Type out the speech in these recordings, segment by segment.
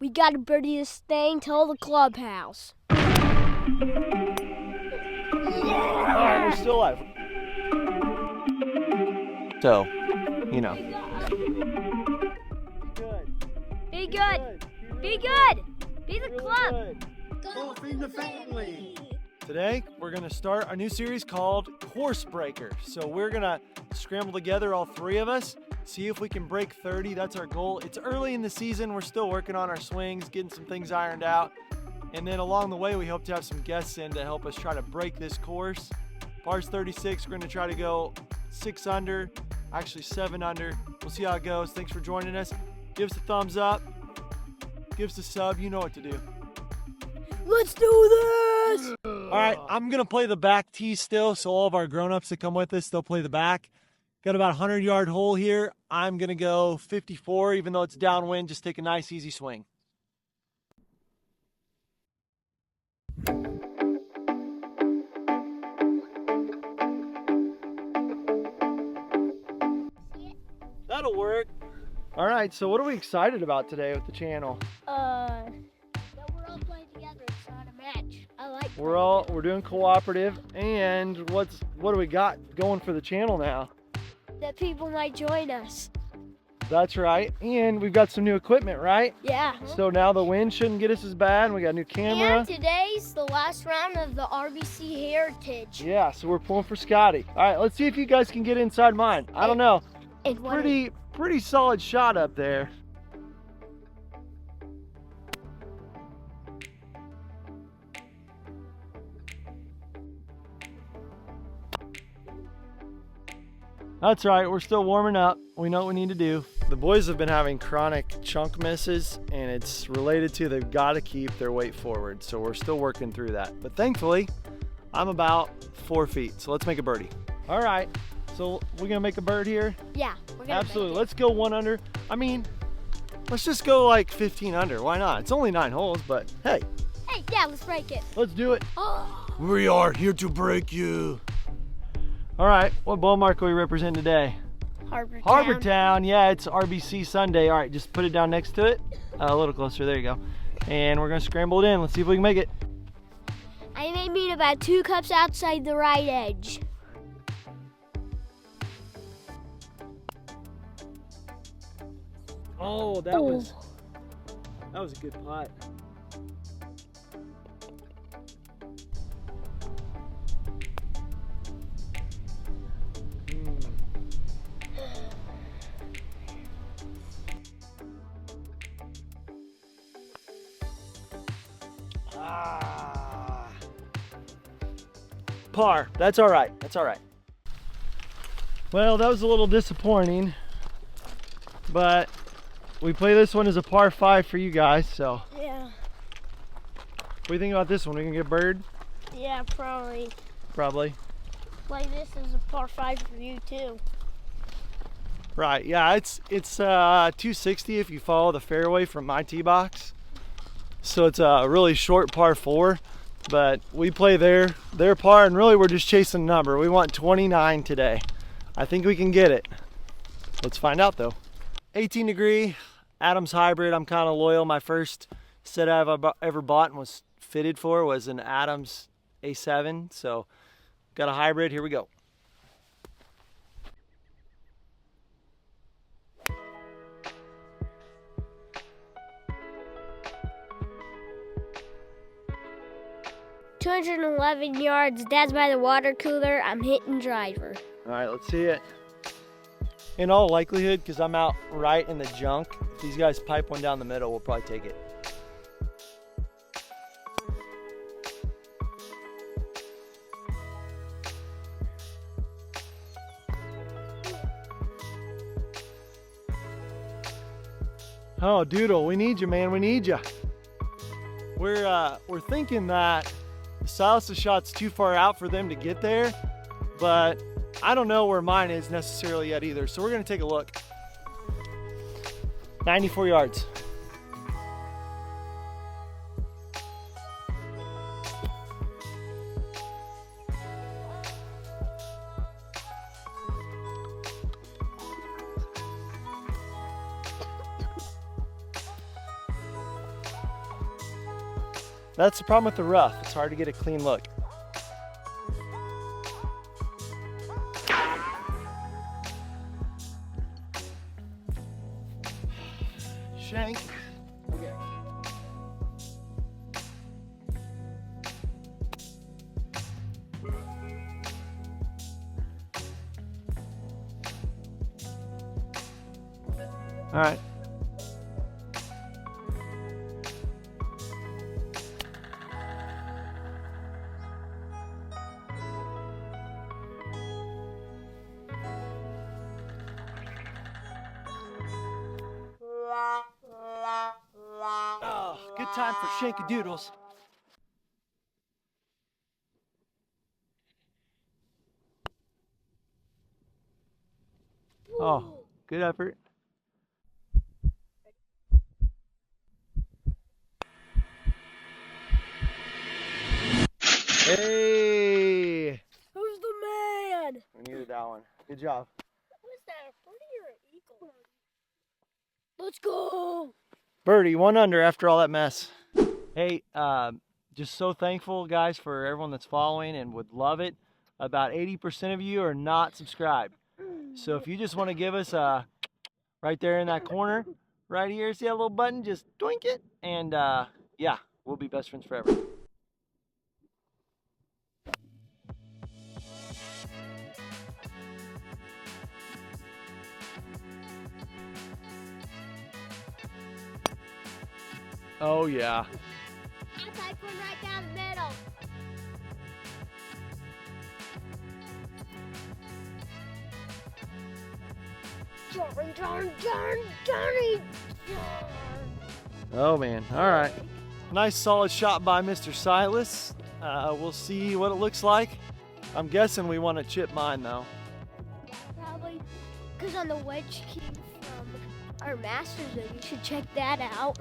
We gotta birdie this thing till the clubhouse. All right, we're still alive. So, you know. Be good. Be good. Be the club. Go feed the family. Today, we're gonna start a new series called Course Breaker. So we're gonna scramble together, all three of us, see if we can break 30. That's our goal. It's early in the season. We're still working on our swings, getting some things ironed out. And then along the way, we hope to have some guests in to help us try to break this course. Par's 36, we're gonna try to go 6 under, actually 7 under. We'll see how it goes. Thanks for joining us. Give us a thumbs up, give us a sub, you know what to do. Let's do this! All right, I'm gonna play the back tee still, so all of our grown-ups that come with us, they'll play the back. Got about a 100-yard hole here. I'm gonna go 54, even though it's downwind, just take a nice, easy swing. That'll work. All right, so what are we excited about today with the channel? That we're all playing together. It's not a match. I like. We're doing cooperative, and what do we got going for the channel now? That people might join us. That's right, and we've got some new equipment, right? Yeah. So now the wind shouldn't get us as bad, and we got a new camera. And today's the last round of the RBC Heritage. Yeah, so we're pulling for Scotty. All right, let's see if you guys can get inside mine. I don't know. And Pretty solid shot up there. That's right, we're still warming up. We know what we need to do. The boys have been having chronic chunk misses, and it's related to they've got to keep their weight forward. So we're still working through that. But thankfully, I'm about 4 feet. So let's make a birdie. All right, so we're gonna make a bird here? Yeah, we're gonna. Absolutely. Let's go 1 under. I mean, let's just go like 15 under. Why not? It's only 9 holes, but hey. Hey, yeah, let's break it. Let's do it. Oh. We are here to break you. All right, what ball mark are we representing today? Harbortown. Harbortown, yeah, it's RBC Sunday. All right, just put it down next to it. A little closer, there you go. And we're gonna scramble it in. Let's see if we can make it. I may meet about 2 cups outside the right edge. Oh, that was a good putt. Par, that's all right, that's all right. Well, that was a little disappointing, but we play this one as a par 5 for you guys, so. Yeah. What do you think about this one? We can get a bird? Yeah, probably. Probably. Play this as a par 5 for you too. Right, yeah, it's 260 if you follow the fairway from my tee box. So it's a really short par 4, but we play their par, and really we're just chasing a number. We want 29 today. I think we can get it. Let's find out though. 18 degree Adams hybrid. I'm kind of loyal. My first set I've ever bought and was fitted for was an Adams A7. So got a hybrid. Here we go. $211 yards. Dad's by the water cooler. I'm hitting driver. All right, let's see it. In all likelihood, because I'm out right in the junk, if these guys pipe one down the middle, we'll probably take it. Oh, Doodle, we need you, man. We need you. We're thinking that Silas' shot's too far out for them to get there, but I don't know where mine is necessarily yet either. So we're gonna take a look. 94 yards. That's the problem with the rough. It's hard to get a clean look. Shank. Okay. All right. Oh, good time for shankadoodles. Oh, good effort. Hey! Who's the man? We needed that one. Good job. Was that a birdie or an eagle? Let's go. Birdie, 1 under after all that mess. Hey, just so thankful, guys, for everyone that's following and would love it. About 80% of you are not subscribed. So if you just want to give us a, right there in that corner, right here, see that little button? Just doink it. And yeah, we'll be best friends forever. Oh yeah. Outside one right down the middle. Johnny. Oh man, all right. Nice solid shot by Mr. Silas. We'll see what it looks like. I'm guessing we want to chip mine though. Probably, because on the wedge key from our masters, you should check that out.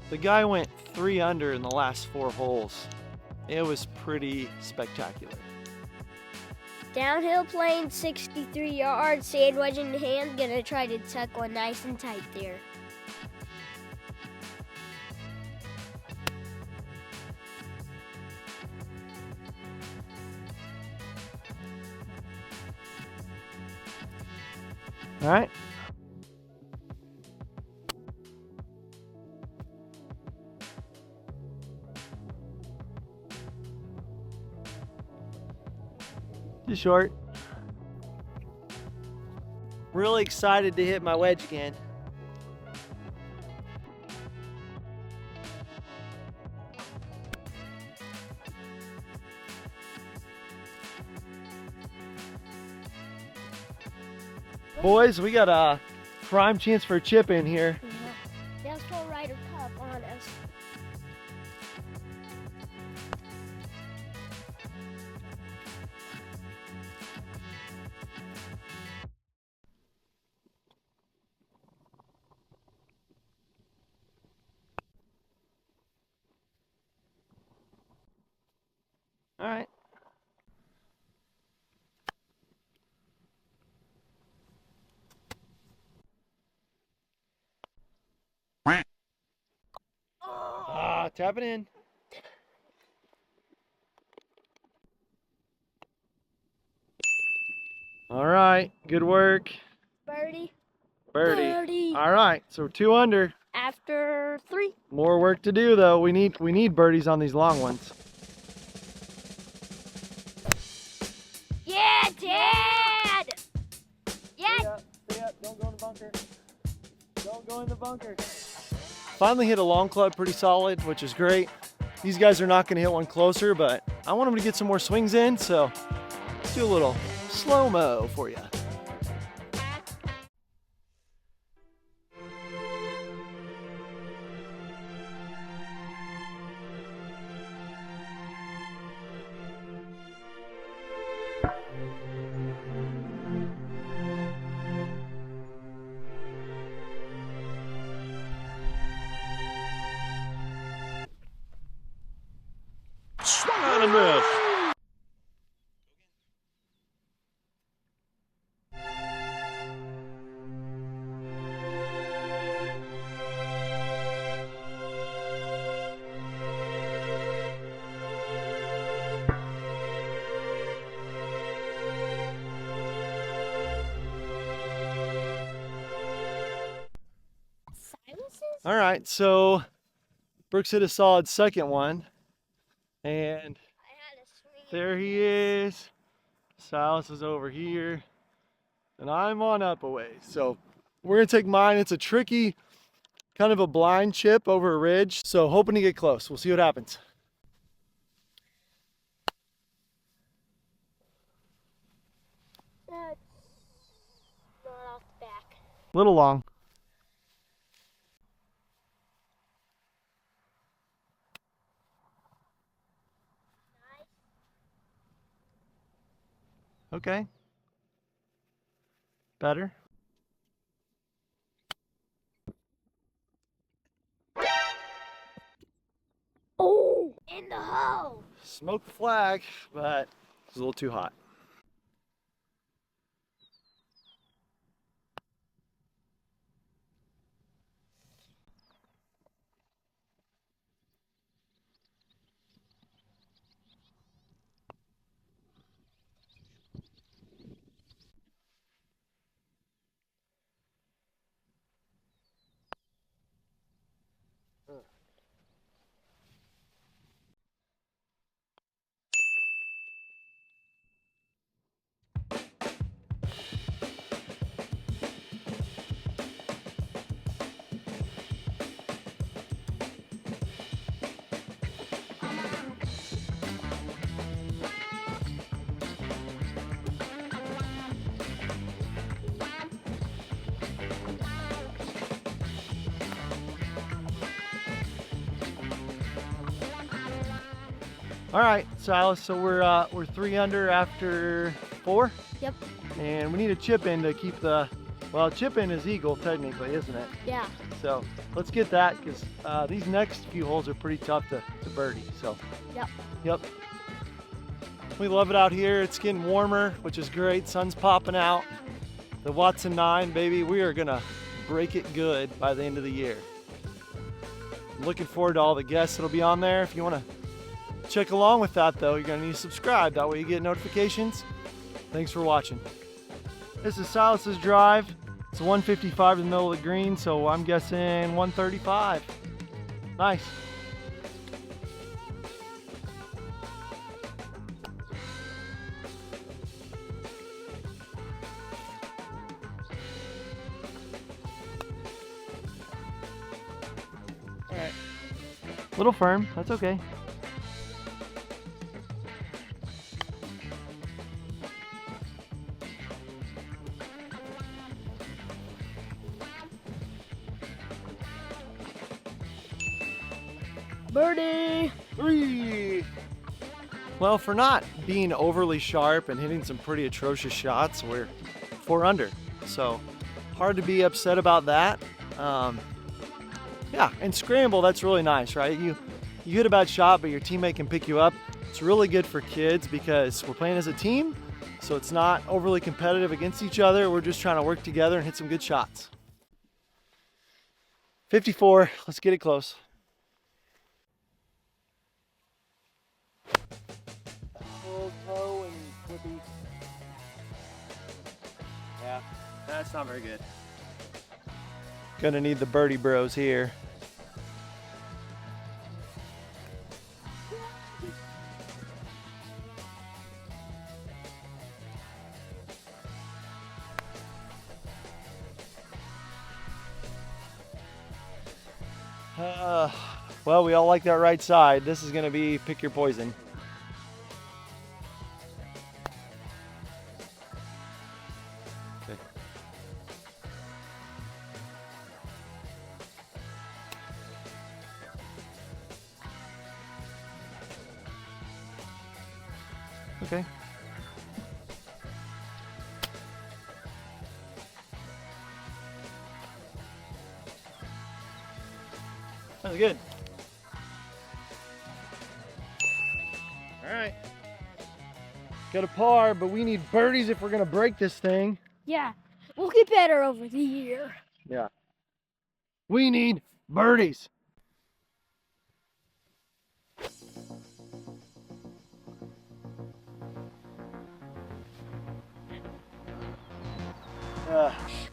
The guy went 3 under in the last 4 holes. It was pretty spectacular. Downhill playing 63 yards, sand wedge in hand, gonna try to tuck one nice and tight there. All right. Too short. Really excited to hit my wedge again. Boys, we got a prime chance for a chip in here. That's for Ryder Cup on us. All right. Tap it in. All right, good work. Birdie. Birdie. Birdie. All right, so we're 2 under. After 3. More work to do though. We need birdies on these long ones. Yeah, Dad! Yeah. Stay up. Don't go in the bunker. Don't go in the bunker. Finally hit a long club pretty solid, which is great. These guys are not going to hit one closer, but I want them to get some more swings in, so let's do a little slow-mo for you. Swung on and missed. All right, so Brooks hit a solid second one. And there he is. Silas is over here. And I'm on up a ways. So we're gonna take mine. It's a tricky, kind of a blind chip over a ridge. So hoping to get close. We'll see what happens. That's not off the back. Little long. Okay. Better. Oh, in the hole. Smoked the flag, but it's a little too hot. All right, Silas, so we're 3 under after 4. Yep. And we need a chip in to keep the, well, chip in is eagle technically, isn't it? Yeah. So let's get that, because these next few holes are pretty tough to birdie. So. Yep. Yep. We love it out here. It's getting warmer, which is great. Sun's popping out. The Watson 9, baby, we are gonna break it good by the end of the year. I'm looking forward to all the guests that'll be on there. If you want to check along with that, though, you're gonna need to subscribe. That way you get notifications. Thanks for watching. This is Silas's drive. It's a 155 in the middle of the green, so I'm guessing 135. Nice. All right. Little firm, that's okay. Birdie. 3. Well, for not being overly sharp and hitting some pretty atrocious shots, we're 4 under. So hard to be upset about that. Yeah, and scramble, that's really nice, right? You hit a bad shot, but your teammate can pick you up. It's really good for kids because we're playing as a team, so it's not overly competitive against each other. We're just trying to work together and hit some good shots. 54, let's get it close. Yeah, that's not very good. Gonna need the birdie bros here. Well, we all like that right side. This is gonna be pick your poison. Okay. Okay. That was good. All right. Got a par, but we need birdies if we're gonna break this thing. Yeah. We'll get better over the year. Yeah. We need birdies.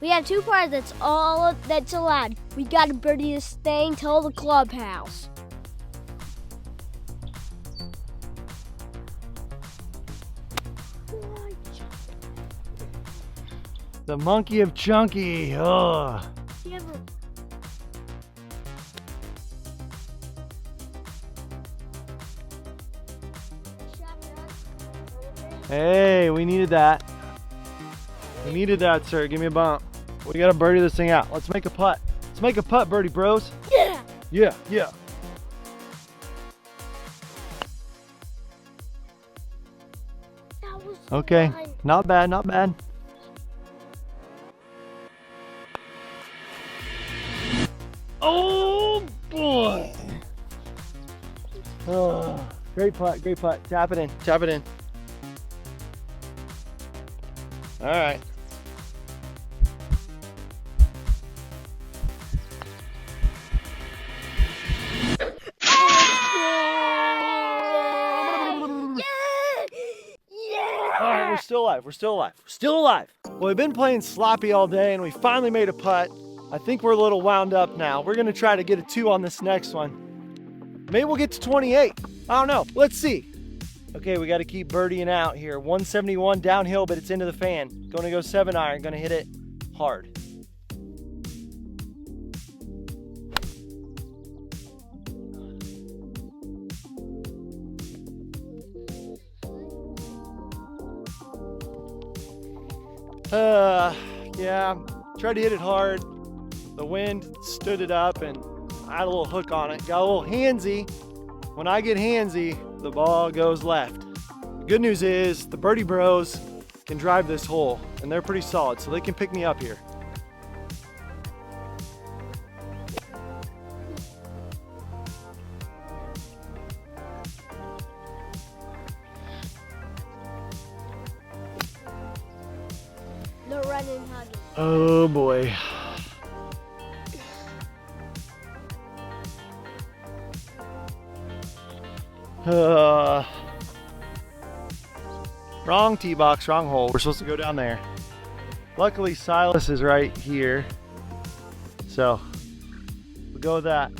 We have 2 pars. That's all that's allowed. We gotta birdie this thing till the clubhouse. The monkey of Chunky. Oh. Hey, we needed that. We needed that, sir. Give me a bump. We gotta birdie this thing out. Let's make a putt. Let's make a putt, birdie bros. Yeah. Yeah, yeah. That was Okay, fine. not bad, not bad. Oh boy! Oh, great putt, great putt. Tap it in, tap it in. All right. All right, we're still alive, we're still alive, we're still alive. Well, we've been playing sloppy all day and we finally made a putt. I think we're a little wound up now. We're gonna try to get a 2 on this next one. Maybe we'll get to 28. I don't know, let's see. Okay, we gotta keep birdieing out here. 171 downhill, but it's into the fan. Gonna go 7-iron, gonna hit it hard. Yeah, tried to hit it hard. The wind stood it up and I had a little hook on it. Got a little handsy. When I get handsy, the ball goes left. The good news is the birdie bros can drive this hole and they're pretty solid, so they can pick me up here. No running, hugging. Oh boy. Wrong tee box, wrong hole. We're supposed to go down there. Luckily, Silas is right here, so we'll go with that.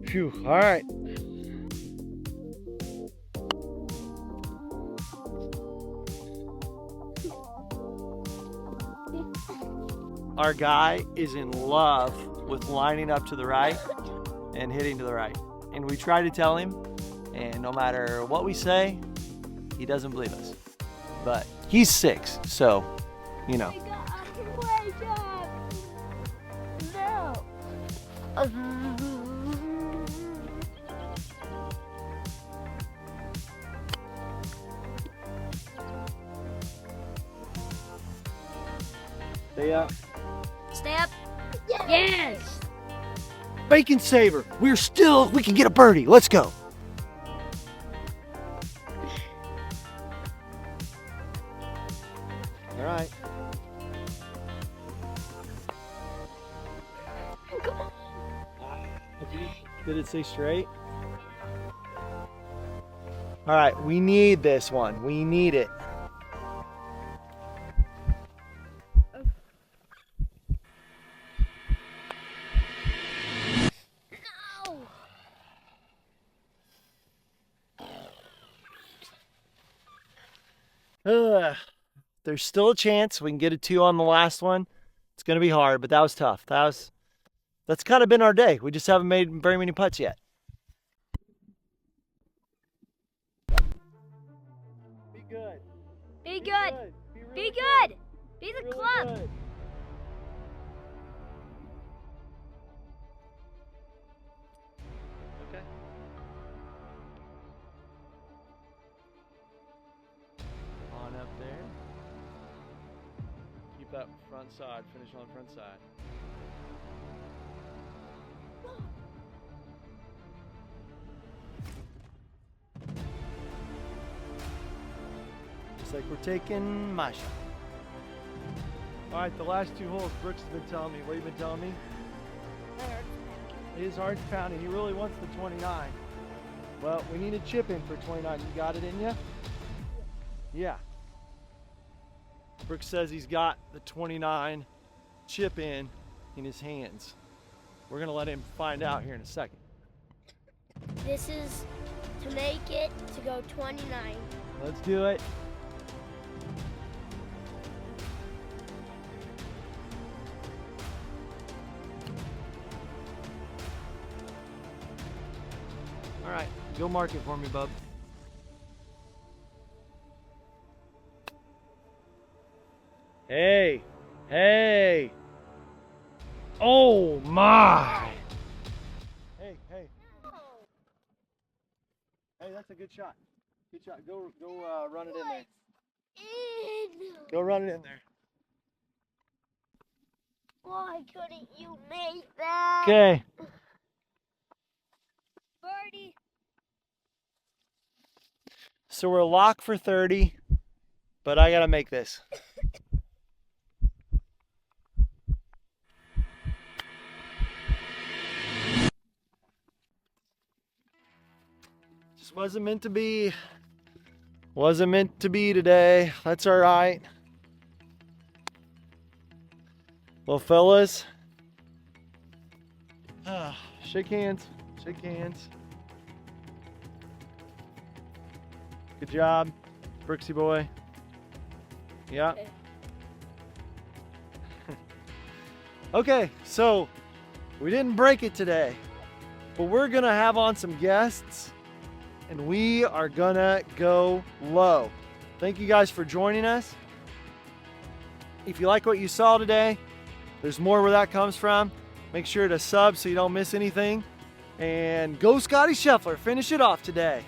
Phew, all right. Our guy is in love with lining up to the right and hitting to the right. And we try to tell him, and no matter what we say, he doesn't believe us. But he's 6, so, you know. Stay up. Stay up. Yes. Bacon saver. We can get a birdie. Let's go. All right. Did it stay straight? All right, we need this one. We need it. There's still a chance we can get a 2 on the last one. It's gonna be hard, but that was tough. That's kind of been our day. We just haven't made very many putts yet. Be good. Be good. Be good. Be the club. Good. Okay. On up there. Keep that front side. Finish on the front side. Just like we're taking my shot. All right, the last 2 holes, Brooks has been telling me. What have you been telling me? It is hard to pound it. He really wants the 29. Well, we need a chip in for 29. You got it in you? Yeah. Brooks says he's got the 29 chip in his hands. We're gonna let him find out here in a second. This is to make it to go 29. Let's do it. All right, go mark it for me, bub. Hey, hey. Oh my. Hey, hey. Hey, that's a good shot. Good shot. Go run it in there. Go run it in there. Why couldn't you make that? Okay. Birdie. So we're locked for 30, but I gotta make this. Just wasn't meant to be. Wasn't meant to be today. That's all right. Well, fellas, shake hands. Shake hands. Good job, Brooksy boy. Yeah. Okay. Okay, so we didn't break it today, but we're gonna have on some guests and we are gonna go low. Thank you guys for joining us. If you like what you saw today, there's more where that comes from. Make sure to sub so you don't miss anything. And go Scotty Scheffler, finish it off today.